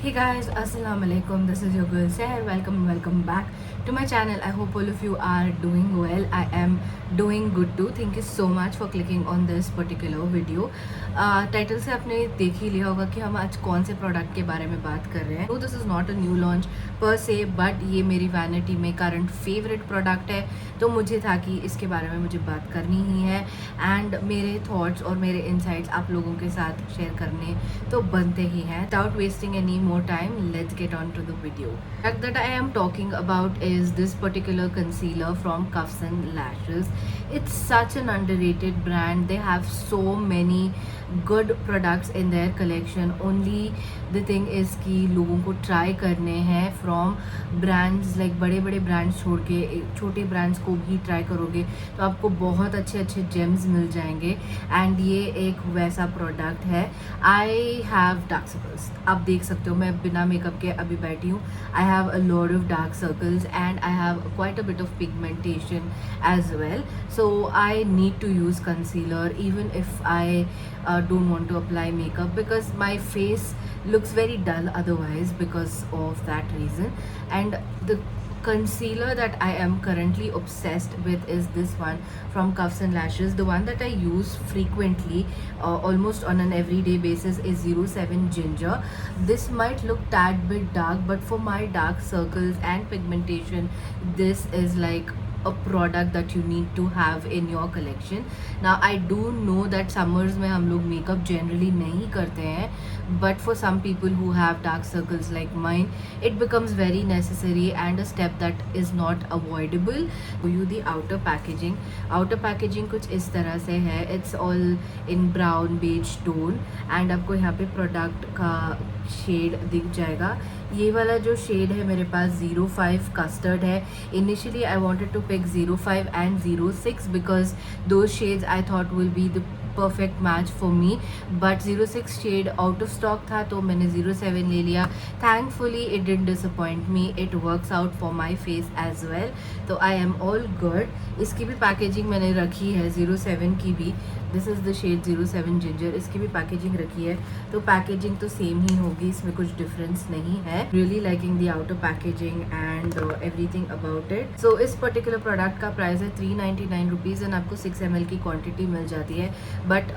Hey guys, Assalamu alaikum. This is your girl Seher. Welcome back to my channel. I hope all of you are doing well. I am doing good too. Thank you so much for clicking on this particular video. Title से आपने देख ही लिया होगा कि हम आज कौन से प्रोडक्ट के बारे में बात कर रहे हैं. This is not a new launch पर से, बट ये मेरी वैनिटी में करंट फेवरेट प्रोडक्ट है, तो मुझे था कि इसके बारे में मुझे बात करनी ही है एंड मेरे थॉट्स और मेरे इनसाइट्स आप लोगों के साथ शेयर करने तो बनते ही हैं. Without wasting any more time, let's get on to the video. Product that I am talking about is this particular concealer from Cuffs and Lashes. It's such an underrated brand. They have so many good products in their collection. Only the thing is कि लोगों को try करने हैं from brands like बड़े बड़े brands छोड़ के छोटे brands को भी try करोगे तो आपको बहुत अच्छे अच्छे gems मिल जाएंगे. And ये एक वैसा product है. I have dark circles. आप देख सकते हो मैं बिना मेकअप के अभी बैठी हूँ. I have a lot of dark circles and I have quite a bit of pigmentation as well. So I need to use concealer even if I don't want to apply makeup because my face looks very dull otherwise because of that reason. And the concealer that I am currently obsessed with is this one from Cuffs and Lashes. The one that I use frequently, almost on an everyday basis, is 07 Ginger. This might look tad bit dark, but for my dark circles and pigmentation, this is like a product that you need to have in your collection. Now I do know that summers में हम लोग makeup generally नहीं करते हैं, but for some people who have dark circles like mine, it becomes very necessary and a step that is not avoidable. Show you the outer packaging. Outer packaging कुछ इस तरह से है. It's all in brown beige tone and आपको यहाँ पे product का shade दिख जाएगा. ये वाला जो शेड है मेरे पास 05 कस्टर्ड है. Initially I wanted to pick 05 and 06 because दो shades I thought will be the perfect match for me, but 06 shade out of stock था तो मैंने 07 ले लिया. Thankfully it didn't disappoint me. It works out for my face as well, तो I am all good. इसकी भी packaging मैंने रखी है 07 की भी. This is the shade 07 ginger. इसकी भी पैकेजिंग रखी है, तो पैकेजिंग तो सेम ही होगी, इसमें कुछ डिफरेंस नहीं है. Really liking the outer packaging and everything about it. So इस पर्टिकुलर प्रोडक्ट का प्राइस है 399 रुपीज़ एंड आपको 6 ml की क्वांटिटी मिल जाती है. बट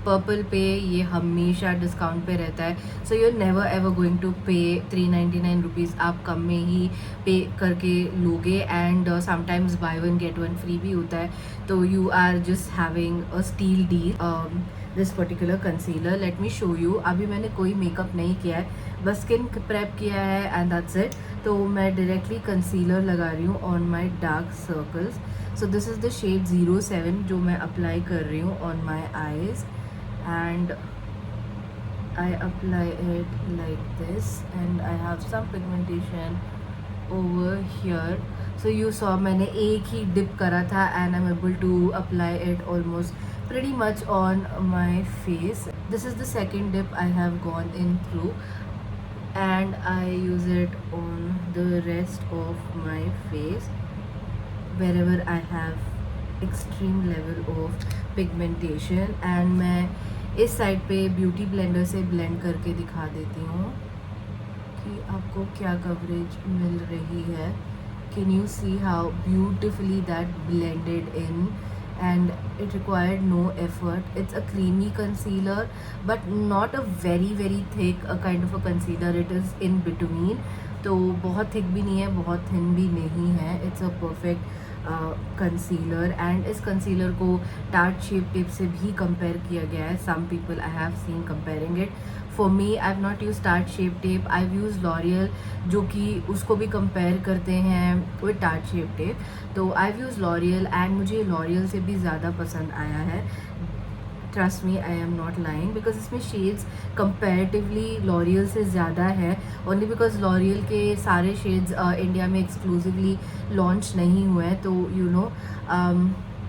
पर्पल पे ये हमेशा डिस्काउंट पे रहता है, so you are never ever going to pay 399 rupees. आप कम में ही पे करके लोगे and sometimes buy one get one free भी होता है, तो you are just having a steal deal. This particular concealer, let me show you. अभी मैंने कोई मेकअप नहीं किया है, बस स्किन प्रेप किया है एंड दैट्स इट. तो मैं डायरेक्टली कंसीलर लगा रही हूँ on my dark circles. So this is the shade 07 जो मैं अप्लाई कर रही हूँ on my eyes and I apply it like this and I have some pigmentation over here. So you saw मैंने एक ही dip करा था and I'm able to apply it almost pretty much on my face. This is the second dip I have gone in through and I use it on the rest of my face wherever I have extreme level of pigmentation. and मैं इस side पे beauty blender से blend करके दिखा देती हूँ कि आपको क्या कवरेज मिल रही है. Can you see how beautifully that blended in and it required no effort. It's a creamy concealer but not a very thick kind of a concealer. It is in between, तो बहुत thick भी नहीं है, बहुत thin भी नहीं है. It's a perfect concealer and इस कंसीलर को टार्ट शेप टिप से भी कंपेयर किया गया है. Some people I have seen comparing it. For me I have not use tart shape tape. I use L'Oreal जो कि उसको भी कंपेयर करते हैं विद टार्ट शेप टेप. तो आई यूज़ लॉरियल एंड मुझे लॉरियल से भी ज़्यादा पसंद आया है. Trust me, I am not lying, because इसमें शेड्स कंपेरेटिवली लॉरियल से ज़्यादा है. ओनली बिकॉज लॉरियल के सारे शेड्स इंडिया में एक्सक्लूसिवली लॉन्च नहीं हुए हैं, तो यू नो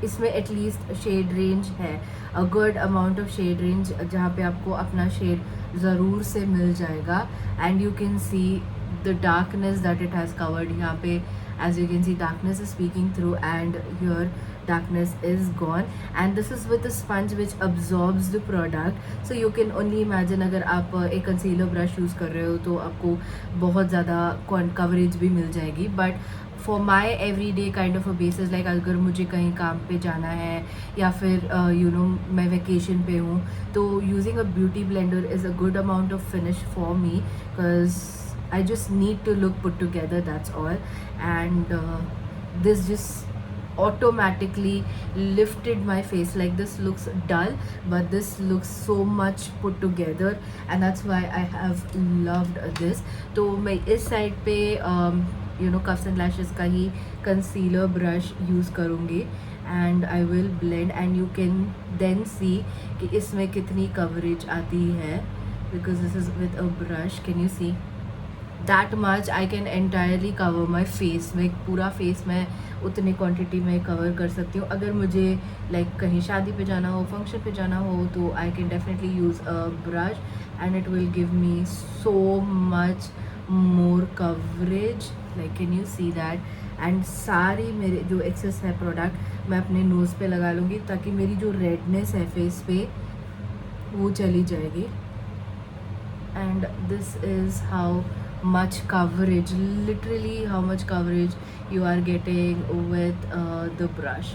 इसमें एटलीस्ट शेड रेंज है, a good amount of shade range, जहाँ पे आपको अपना शेड ज़रूर से मिल जाएगा. And you can see the darkness that it has covered. यहाँ पे As you can see, darkness is peeking through, and here darkness is gone. And this is with a sponge which absorbs the product. So you can only imagine, अगर आप एक concealer brush use कर रहे हो तो आपको बहुत ज़्यादा कवरेज भी मिल जाएगी. But for my every day kind of a basis, like अगर मुझे कहीं काम पे जाना है या फिर मैं वेकेशन पे हूँ, तो using a beauty blender is a good amount of finish for me, because I just need to look put together, that's all. And this just automatically lifted my face. Like, this looks dull, but this looks so much put together, and that's why I have loved this. तो मैं इस side पे Cuffs and Lashes का ही concealer brush use करूँगी, and I will blend, and you can then see कि इसमें कितनी coverage आती है, because this is with a brush. Can you see? That much I can entirely cover my face. मैं पूरा face मैं उतनी क्वांटिटी में कवर कर सकती हूँ. अगर मुझे लाइक कहीं शादी पे जाना हो, फंक्शन पे जाना हो, तो I can definitely use a brush, and it will give me so much more coverage. Like, can you see that? And सारी मेरे जो एक्सेस है प्रोडक्ट मैं अपने नोज़ पे लगा लूँगी, ताकि मेरी जो रेडनेस है फेस पे वो चली जाएगी. And this is how much coverage, literally how much coverage you are getting with the brush.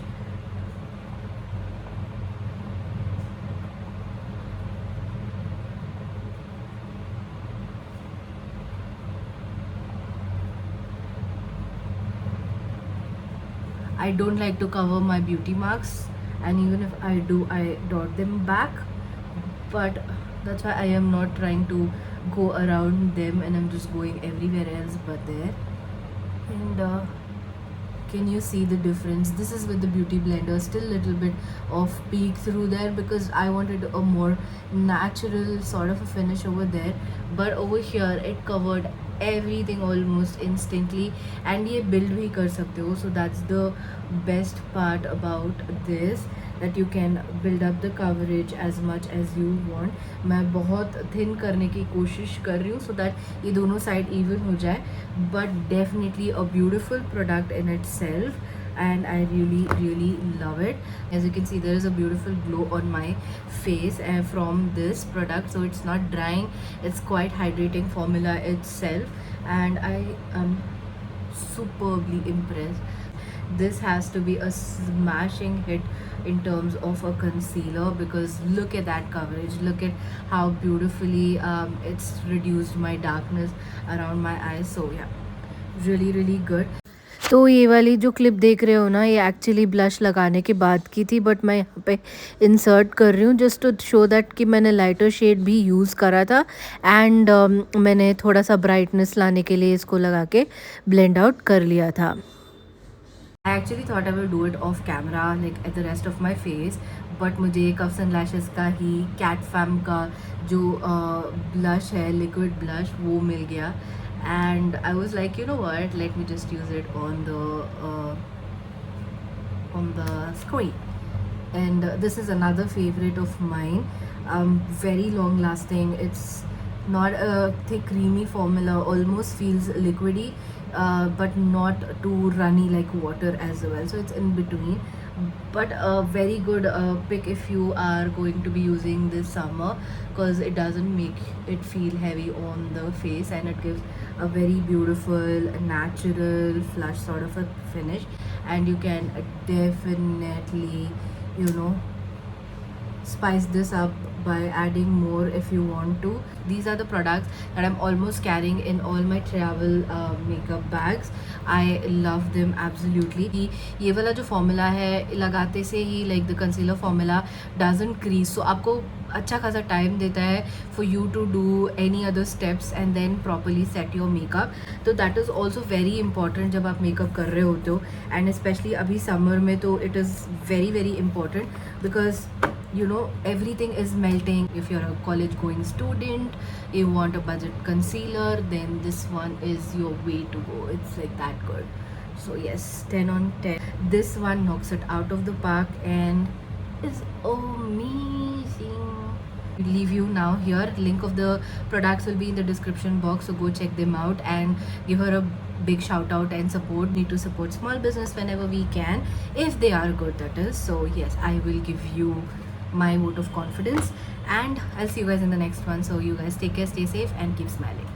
I don't like to cover my beauty marks, and even if I do, I dot them back, but that's why I am not trying to go around them, and I'm just going everywhere else but there. And can you see the difference? This is with the beauty blender, still little bit of peek through there, because I wanted a more natural sort of a finish over there, but over here it covered everything almost instantly, and ये build भी कर सकते हो. So that's the best part about this, that you can build up the coverage as much as you want. मैं बहुत thin करने की कोशिश कर रही हूँ, so that ये दोनों side even हो जाए, but definitely a beautiful product in itself, and I really love it. As you can see, there is a beautiful glow on my face from this product, so it's not drying, it's quite hydrating formula itself, and I am superbly impressed. This has to be a smashing hit in terms of a concealer, because look at that coverage, look at how beautifully it's reduced my darkness around my eyes. So yeah, really good. तो ये वाली जो clip देख रहे हो ना, ये actually blush लगाने के बाद की थी, बट मैं यहाँ पे इंसर्ट कर रही हूँ जस्ट टू शो दैट कि मैंने लाइटर शेड भी यूज़ करा था, एंड मैंने थोड़ा सा ब्राइटनेस लाने के लिए इसको लगा के ब्लेंड आउट कर लिया था. I actually thought I will do it off camera, like at the rest of my face, but मुझे Cuffs and Lashes का ही Cat Fam का जो blush है, liquid blush, वो मिल गया, and I was like, you know what, let me just use it on the screen. And this is another favorite of mine, very long lasting. It's not a thick creamy formula, almost feels liquidy, but not too runny like water as well, so it's in between, but a very good pick if you are going to be using this summer, because it doesn't make it feel heavy on the face, and it gives a very beautiful natural flush sort of a finish, and you can definitely spice this up by adding more if you want to. These are the products that I'm almost carrying in all my travel makeup bags. I love them absolutely. ये वाला जो formula है, लगाते से ही like the concealer formula doesn't crease, so आपको अच्छा खासा time देता है for you to do any other steps and then properly set your makeup. तो that is also very important जब आप makeup कर रहे होते हो, and especially अभी summer में तो it is very important, because everything is melting. If you're a college going student, you want a budget concealer, then this one is your way to go. It's like that good. So yes, 10 on 10. This one knocks it out of the park and is amazing. Leave you now here. Link of the products will be in the description box, so go check them out and give her a big shout out and support. Need to support small business whenever we can, if they are good, that is. So yes, I will give you my vote of confidence, and I'll see you guys in the next one. So you guys take care, stay safe, and keep smiling.